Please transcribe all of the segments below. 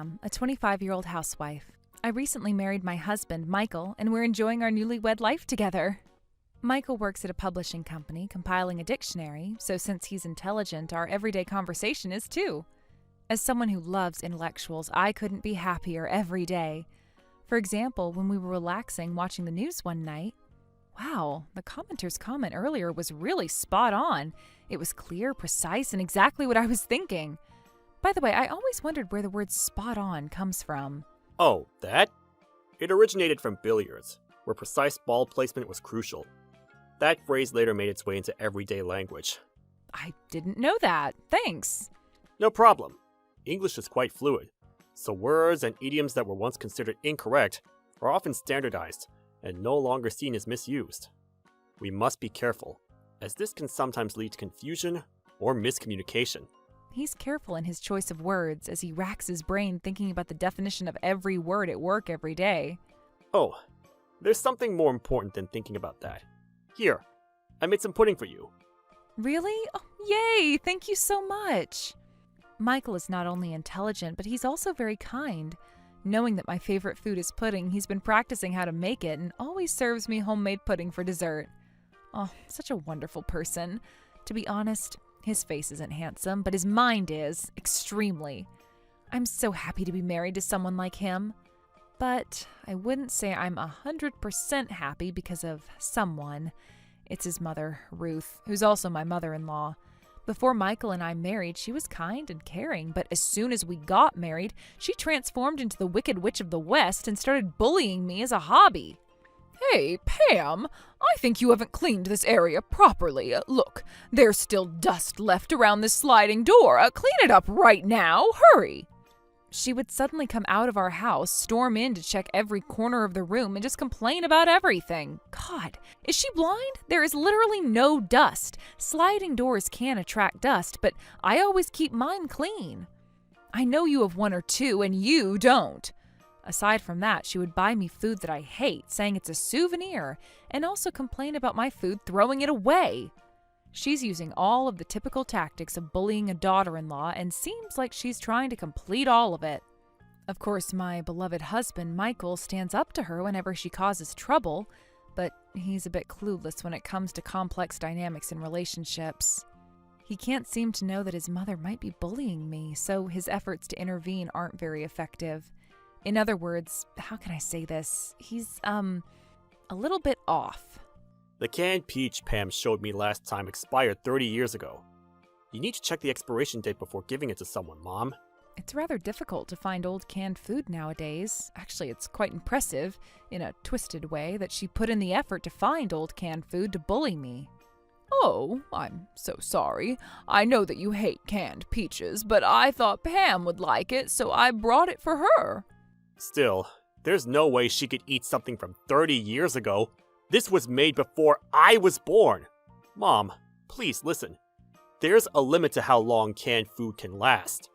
Pam, a 25-year-old housewife. I recently married my husband, Michael, and we're enjoying our newlywed life together. Michael works at a publishing company compiling a dictionary, so since he's intelligent, our everyday conversation is too. As someone who loves intellectuals, I couldn't be happier every day. For example, when we were relaxing watching the news one night, wow, the commenter's comment earlier was really spot on. It was clear, precise, and exactly what I was thinking. By the way, I always wondered where the word spot on comes from. Oh, that? It originated from billiards, where precise ball placement was crucial. That phrase later made its way into everyday language. I didn't know that. Thanks. No problem. English is quite fluid, so words and idioms that were once considered incorrect are often standardized and no longer seen as misused. We must be careful, as this can sometimes lead to confusion or miscommunication. He's careful in his choice of words as he racks his brain thinking about the definition of every word at work every day. Oh, there's something more important than thinking about that. Here, I made some pudding for you. Really? Oh, yay! Thank you so much. Michael is not only intelligent, but he's also very kind. Knowing that my favorite food is pudding, he's been practicing how to make it and always serves me homemade pudding for dessert. Oh, such a wonderful person. To be honest, his face isn't handsome, but his mind is, extremely. I'm so happy to be married to someone like him. But I wouldn't say I'm 100% happy because of someone. It's his mother, Ruth, who's also my mother-in-law. Before Michael and I married, she was kind and caring, but as soon as we got married, she transformed into the Wicked Witch of the West and started bullying me as a hobby. Hey, Pam, I think you haven't cleaned this area properly. Look, there's still dust left around this sliding door. Clean it up right now. Hurry. She would suddenly come out of our house, storm in to check every corner of the room, and just complain about everything. God, is she blind? There is literally no dust. Sliding doors can attract dust, but I always keep mine clean. I know you have one or two, and you don't. Aside from that, she would buy me food that I hate, saying it's a souvenir, and also complain about my food throwing it away. She's using all of the typical tactics of bullying a daughter-in-law and seems like she's trying to complete all of it. Of course, my beloved husband, Michael, stands up to her whenever she causes trouble, but he's a bit clueless when it comes to complex dynamics in relationships. He can't seem to know that his mother might be bullying me, so his efforts to intervene aren't very effective. In other words, how can I say this? He's, a little bit off. The canned peach Pam showed me last time expired 30 years ago. You need to check the expiration date before giving it to someone, Mom. It's rather difficult to find old canned food nowadays. Actually, it's quite impressive, in a twisted way, that she put in the effort to find old canned food to bully me. Oh, I'm so sorry. I know that you hate canned peaches, but I thought Pam would like it, so I brought it for her. Still, there's no way she could eat something from 30 years ago. This was made before I was born. Mom, please listen. There's a limit to how long canned food can last.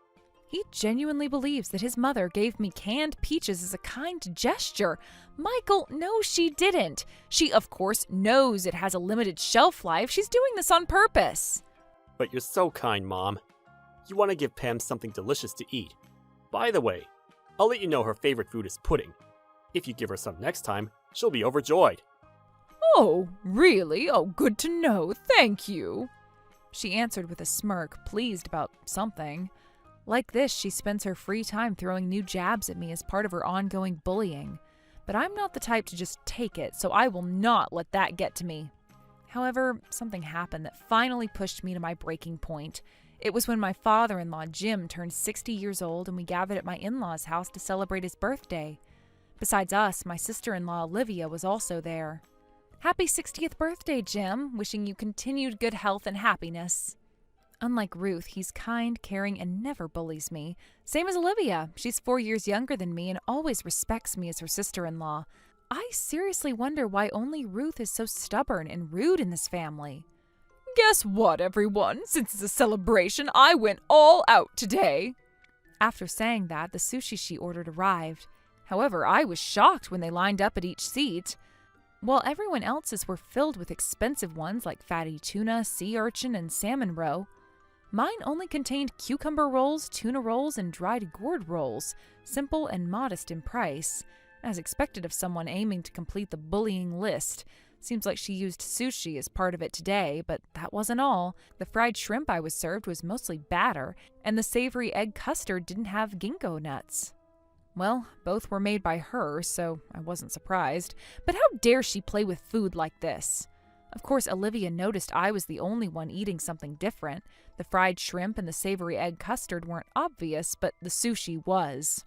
He genuinely believes that his mother gave me canned peaches as a kind gesture. Michael, no, she didn't. She, of course, knows it has a limited shelf life. She's doing this on purpose. But you're so kind, Mom. You want to give Pam something delicious to eat. By the way, I'll let you know her favorite food is pudding. If you give her some next time, she'll be overjoyed. Oh, really? Oh, good to know. Thank you. She answered with a smirk, pleased about something. Like this, she spends her free time throwing new jabs at me as part of her ongoing bullying. But I'm not the type to just take it, so I will not let that get to me. However, something happened that finally pushed me to my breaking point. It was when my father-in-law, Jim, turned 60 years old and we gathered at my in-laws' house to celebrate his birthday. Besides us, my sister-in-law, Olivia, was also there. Happy 60th birthday, Jim. Wishing you continued good health and happiness. Unlike Ruth, he's kind, caring, and never bullies me. Same as Olivia. She's 4 years younger than me and always respects me as her sister-in-law. I seriously wonder why only Ruth is so stubborn and rude in this family. Guess what, everyone? Since it's a celebration, I went all out today. After saying that, the sushi she ordered arrived. However, I was shocked when they lined up at each seat. While everyone else's were filled with expensive ones like fatty tuna, sea urchin, and salmon roe, Mine only contained cucumber rolls, tuna rolls, and dried gourd rolls, simple and modest in price, as expected of someone aiming to complete the bullying list. Seems like she used sushi as part of it today, but that wasn't all. The fried shrimp I was served was mostly batter, and the savory egg custard didn't have ginkgo nuts. Well, both were made by her, so I wasn't surprised. But how dare she play with food like this? Of course, Olivia noticed I was the only one eating something different. The fried shrimp and the savory egg custard weren't obvious, but the sushi was.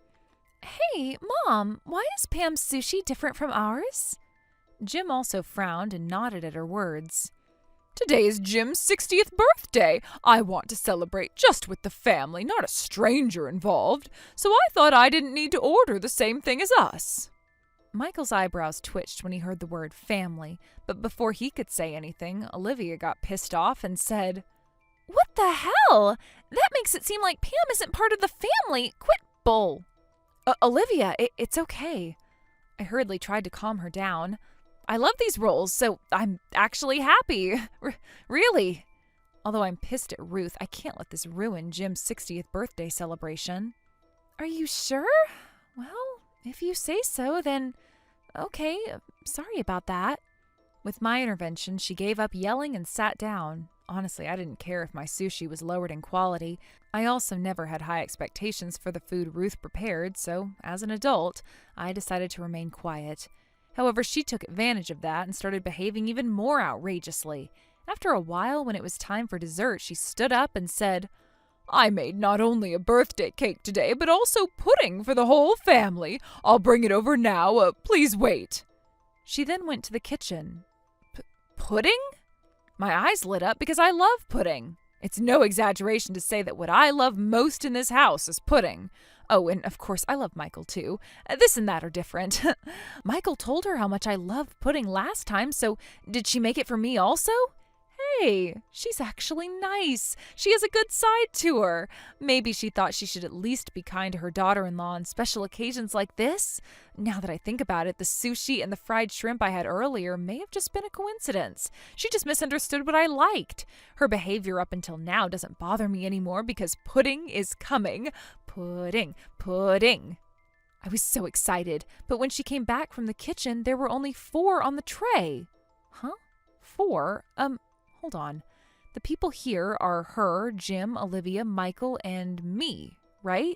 Hey, Mom, why is Pam's sushi different from ours? Jim also frowned and nodded at her words. Today is Jim's 60th birthday. I want to celebrate just with the family, not a stranger involved, so I thought I didn't need to order the same thing as us. Michael's eyebrows twitched when he heard the word family, but before he could say anything, Olivia got pissed off and said, What the hell? That makes it seem like Pam isn't part of the family. Quit bull. Olivia, it's okay. I hurriedly tried to calm her down. I love these rolls, so I'm actually happy. Really. Although I'm pissed at Ruth, I can't let this ruin Jim's 60th birthday celebration. Are you sure? Well, if you say so, then okay. Sorry about that. With my intervention, she gave up yelling and sat down. Honestly, I didn't care if my sushi was lowered in quality. I also never had high expectations for the food Ruth prepared, so as an adult, I decided to remain quiet. However, she took advantage of that and started behaving even more outrageously. After a while, when it was time for dessert, she stood up and said, I made not only a birthday cake today, but also pudding for the whole family. I'll bring it over now. Please wait. She then went to the kitchen. Pudding? My eyes lit up because I love pudding. It's no exaggeration to say that what I love most in this house is pudding. Oh, and of course, I love Michael, too. This and that are different. Michael told her how much I loved pudding last time, so did she make it for me also? Hey, she's actually nice. She has a good side to her. Maybe she thought she should at least be kind to her daughter-in-law on special occasions like this. Now that I think about it, the sushi and the fried shrimp I had earlier may have just been a coincidence. She just misunderstood what I liked. Her behavior up until now doesn't bother me anymore because pudding is coming. Pudding, pudding. I was so excited, but when she came back from the kitchen, there were only 4 on the tray. Huh? 4? Hold on. The people here are her, Jim, Olivia, Michael, and me, right?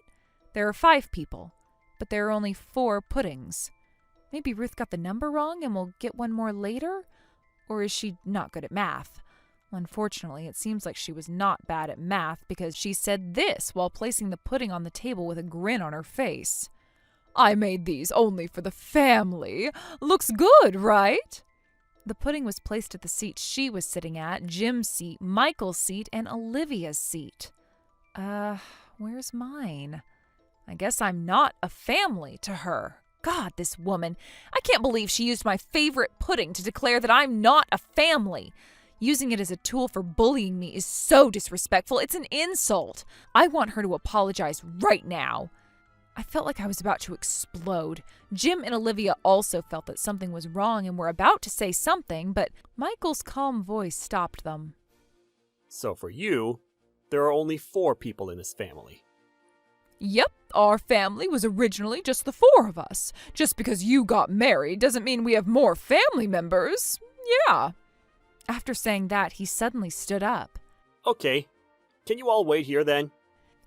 There are 5 people, but there are only 4 puddings. Maybe Ruth got the number wrong and we'll get one more later? Or is she not good at math? Unfortunately, it seems like she was not bad at math because she said this while placing the pudding on the table with a grin on her face. I made these only for the family. Looks good, right? The pudding was placed at the seat she was sitting at, Jim's seat, Michael's seat, and Olivia's seat. Where's mine? I guess I'm not a family to her. God, this woman. I can't believe she used my favorite pudding to declare that I'm not a family. Using it as a tool for bullying me is so disrespectful. It's an insult. I want her to apologize right now. I felt like I was about to explode. Jim and Olivia also felt that something was wrong and were about to say something, but Michael's calm voice stopped them. So for you, there are only 4 people in this family. Yep, our family was originally just the 4 of us. Just because you got married doesn't mean we have more family members. Yeah. After saying that, he suddenly stood up. Okay, can you all wait here then?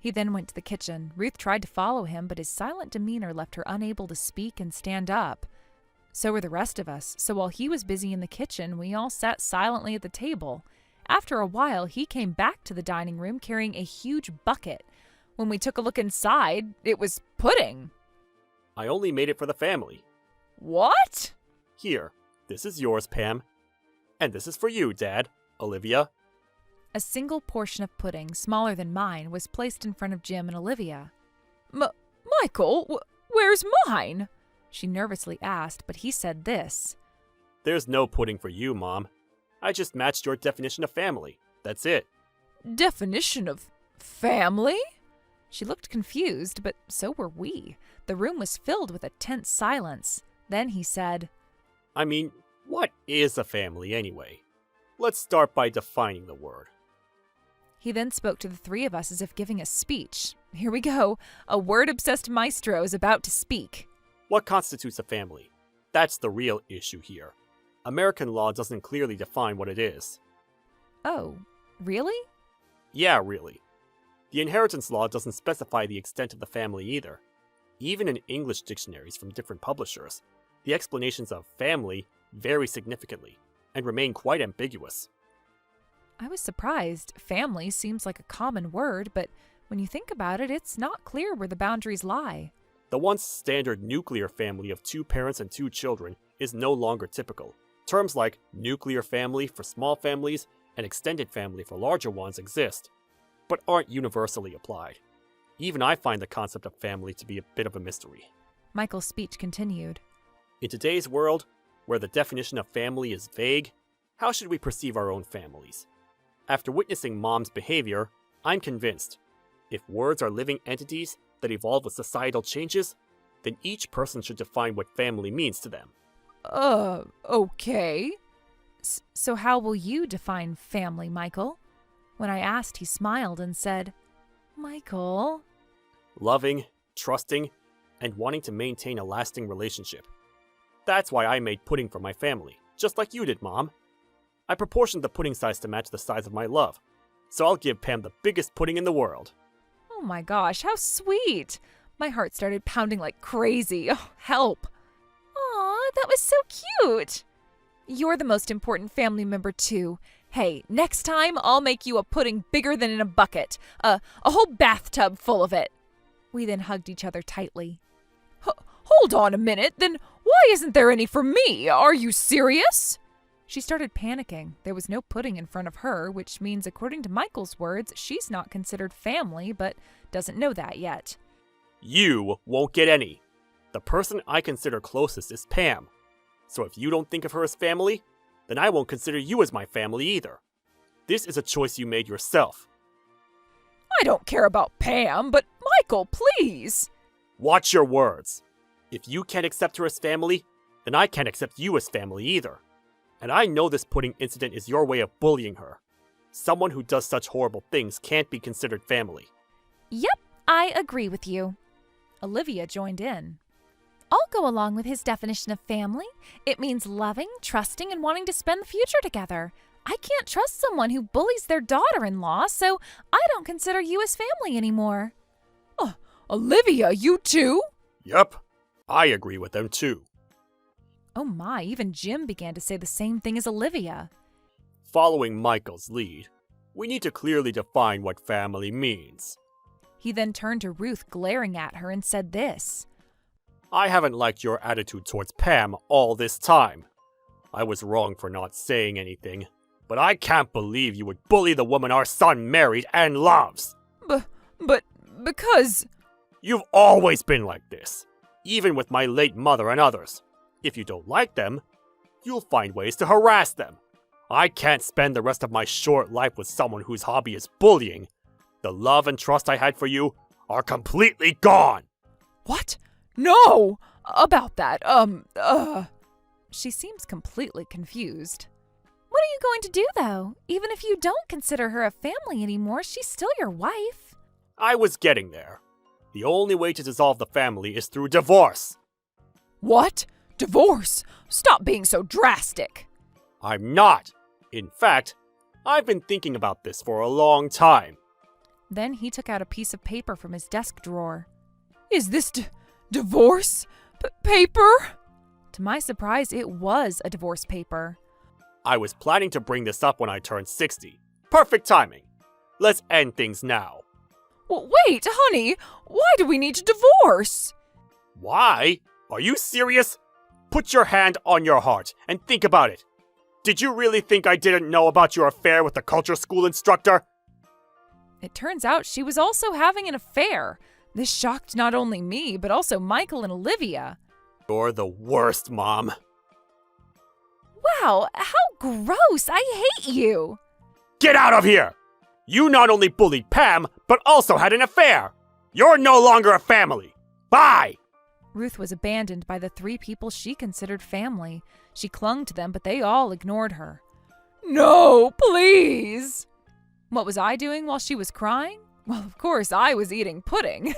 He then went to the kitchen. Ruth tried to follow him, but his silent demeanor left her unable to speak and stand up. So were the rest of us, so while he was busy in the kitchen, we all sat silently at the table. After a while, he came back to the dining room carrying a huge bucket. When we took a look inside, it was pudding. I only made it for the family. What? Here, this is yours, Pam. And this is for you, Dad, Olivia. A single portion of pudding, smaller than mine, was placed in front of Jim and Olivia. Michael, where's mine? She nervously asked, but he said this. There's no pudding for you, Mom. I just matched your definition of family. That's it. Definition of family? She looked confused, but so were we. The room was filled with a tense silence. Then he said, I mean, what is a family anyway? Let's start by defining the word. He then spoke to the three of us as if giving a speech. Here we go. A word-obsessed maestro is about to speak. What constitutes a family? That's the real issue here. American law doesn't clearly define what it is. Oh, really? Yeah, really. The inheritance law doesn't specify the extent of the family either. Even in English dictionaries from different publishers, the explanations of family vary significantly and remain quite ambiguous. I was surprised. Family seems like a common word, but when you think about it, it's not clear where the boundaries lie. The once standard nuclear family of 2 parents and 2 children is no longer typical. Terms like nuclear family for small families and extended family for larger ones exist, but aren't universally applied. Even I find the concept of family to be a bit of a mystery. Michael's speech continued. In today's world, where the definition of family is vague, how should we perceive our own families? After witnessing Mom's behavior, I'm convinced if words are living entities that evolve with societal changes, then each person should define what family means to them. Okay. So how will you define family, Michael? When I asked, he smiled and said, Michael. Loving, trusting, and wanting to maintain a lasting relationship. That's why I made pudding for my family, just like you did, Mom. I proportioned the pudding size to match the size of my love, so I'll give Pam the biggest pudding in the world. Oh my gosh, how sweet. My heart started pounding like crazy. Oh, help. Aw, that was so cute. You're the most important family member, too. Hey, next time I'll make you a pudding bigger than in a bucket. A whole bathtub full of it. We then hugged each other tightly. Hold on a minute, then why isn't there any for me? Are you serious? She started panicking. There was no pudding in front of her, which means, according to Michael's words, she's not considered family, but doesn't know that yet. You won't get any. The person I consider closest is Pam. So if you don't think of her as family, then I won't consider you as my family either. This is a choice you made yourself. I don't care about Pam, but Michael, please. Watch your words. If you can't accept her as family, then I can't accept you as family either. And I know this pudding incident is your way of bullying her. Someone who does such horrible things can't be considered family. Yep, I agree with you. Olivia joined in. I'll go along with his definition of family. It means loving, trusting, and wanting to spend the future together. I can't trust someone who bullies their daughter-in-law, so I don't consider you as family anymore. Olivia, you too? Yep, I agree with them too. Oh my, even Jim began to say the same thing as Olivia. Following Michael's lead, we need to clearly define what family means. He then turned to Ruth, glaring at her, and said this. I haven't liked your attitude towards Pam all this time. I was wrong for not saying anything, but I can't believe you would bully the woman our son married and loves. But because... You've always been like this, even with my late mother and others. If you don't like them, you'll find ways to harass them. I can't spend the rest of my short life with someone whose hobby is bullying. The love and trust I had for you are completely gone. What? No! About that, She seems completely confused. What are you going to do, though? Even if you don't consider her a family anymore, she's still your wife. I was getting there. The only way to dissolve the family is through divorce. What? Divorce? Stop being so drastic. I'm not. In fact, I've been thinking about this for a long time. Then he took out a piece of paper from his desk drawer. Is this divorce paper? To my surprise, it was a divorce paper. I was planning to bring this up when I turned 60. Perfect timing. Let's end things now. Well, wait, honey. Why do we need to divorce? Why? Are you serious? Put your hand on your heart and think about it. Did you really think I didn't know about your affair with the culture school instructor? It turns out she was also having an affair. This shocked not only me, but also Michael and Olivia. You're the worst, Mom. Wow, how gross! I hate you! Get out of here! You not only bullied Pam, but also had an affair! You're no longer a family! Bye! Ruth was abandoned by the 3 people she considered family. She clung to them, but they all ignored her. No, please! What was I doing while she was crying? Well, of course, I was eating pudding.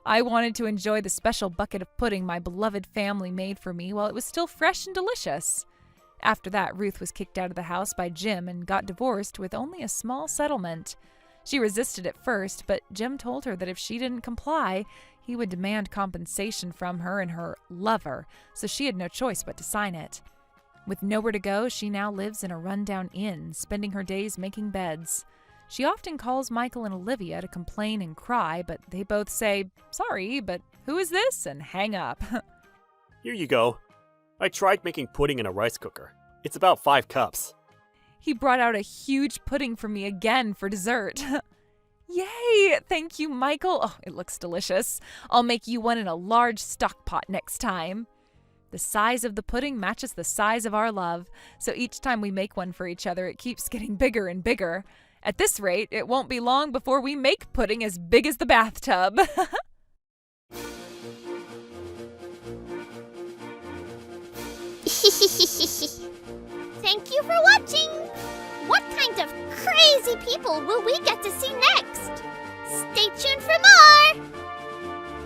I wanted to enjoy the special bucket of pudding my beloved family made for me while it was still fresh and delicious. After that, Ruth was kicked out of the house by Jim and got divorced with only a small settlement. She resisted at first, but Jim told her that if she didn't comply, he would demand compensation from her and her lover, so she had no choice but to sign it. With nowhere to go, she now lives in a rundown inn, spending her days making beds. She often calls Michael and Olivia to complain and cry, but they both say, "Sorry, but who is this?" and hang up. Here you go. I tried making pudding in a rice cooker. It's about 5 cups. He brought out a huge pudding for me again for dessert. Yay! Thank you, Michael. Oh, it looks delicious. I'll make you one in a large stock pot next time. The size of the pudding matches the size of our love, so each time we make one for each other, it keeps getting bigger and bigger. At this rate, it won't be long before we make pudding as big as the bathtub. Thank you for watching! What kind of crazy people will we get to see next? Stay tuned for more!